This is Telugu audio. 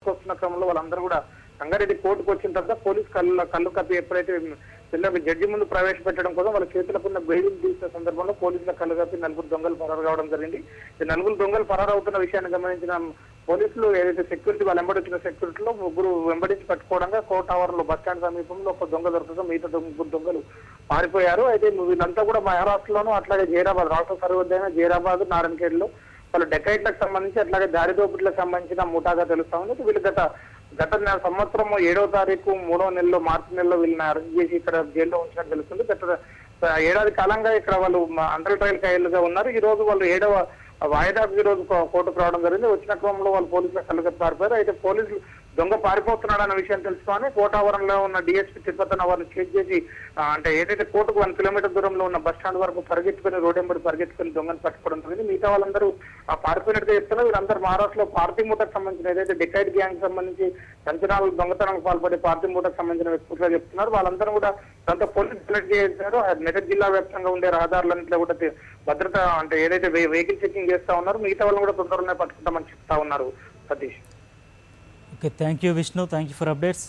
తీసుకొస్తున్న క్రమంలో వాళ్ళందరూ కూడా సంగారెడ్డి కోర్టుకు వచ్చిన తర్వాత పోలీస్ కళ్ళు కప్పి ఎప్పుడైతే పిల్లలకు జడ్జి ముందు ప్రవేశపెట్టడం కోసం వాళ్ళ చేతులకున్న బెయిలింగ్ తీసిన సందర్భంలో పోలీసుల కళ్ళు కప్పి 4 దొంగలు పరారు కావడం జరిగింది. ఈ 4 దొంగలు పరారు అవుతున్న విషయాన్ని గమనించిన పోలీసులు ఏదైతే సెక్యూరిటీ వాళ్ళు వెంబడించిన సెక్యూరిటీలో 3 వెంబడించి పట్టుకోవడంగా కోర్ట్ టవర్ లో బస్ స్టాండ్ సమీపంలో ఒక దొంగ దొరకగా మిగతా 3 దొంగలు పారిపోయారు. అయితే వీళ్ళంతా కూడా మహారాష్ట్రలోను అట్లాగే జైరాబాద్ రాష్ట్ర సరిహద్దైన జైరాబాద్ నారాయణఖేడ్లో వాళ్ళు డెకైట్లకు సంబంధించి అట్లాగే దారి దోపిడీలకు సంబంధించిన ముఠాగా తెలుస్తా ఉంది. వీళ్ళు గత సంవత్సరం 7వ తారీఖు 3వ నెలలో మార్చి నెలలో వీళ్ళని అరెస్ట్ చేసి ఇక్కడ జైల్లో ఉంచినట్టు తెలుస్తుంది. గత ఏడాది కాలంగా ఇక్కడ వాళ్ళు అండర్ ట్రయల్ ఖైదీలుగా ఉన్నారు. ఈ రోజు వాళ్ళు 7వ వాయిదాకు ఈ రోజు కోర్టుకు రావడం జరిగింది. వచ్చిన క్రమంలో వాళ్ళు పోలీసుల కళ్ళకి పారిపోయారు. అయితే పోలీసులు దొంగ పారిపోతున్నాడు అన్న విషయం తెలుసుకొని కోటావరంలో ఉన్న డిఎస్పీ తిరుపతి వారిని చెక్ చేసి అంటే ఏదైతే కోర్టుకు 1 కిలోమీటర్ దూరంలో ఉన్న బస్ స్టాండ్ వరకు పరిగెత్తుకుని రోడ్ వెంబడి పరిగెత్తుకుని దొంగను పట్టుకోవడం జరిగింది. మిగతా వాళ్ళందరూ పారిపోయినట్టుగా చెప్తున్నారు. వీళ్ళందరూ మహారాష్ట్రలో పార్టీ మూటకు సంబంధించిన ఏదైతే డికైడ్ గ్యాంగ్ సంబంధించి సంచలనాలు దొంగతనాలకు పాల్పడే పార్టీ మూటకు సంబంధించిన వ్యక్తులుగా చెప్తున్నారు. వాళ్ళందరూ కూడా దాంతో పోలీసులు సెలెక్ట్ చేశారు. మెదక్ జిల్లా వ్యాప్తంగా ఉండే రహదారులన్నింటిలో కూడా భద్రత అంటే ఏదైతే వెహికల్ చెకింగ్ చేస్తా ఉన్నారు మిగతా వాళ్ళని కూడా తొందరగానే పట్టుకుంటామని చెప్తా ఉన్నారు. Satish. Okay, thank you Vishnu, thank you for updates.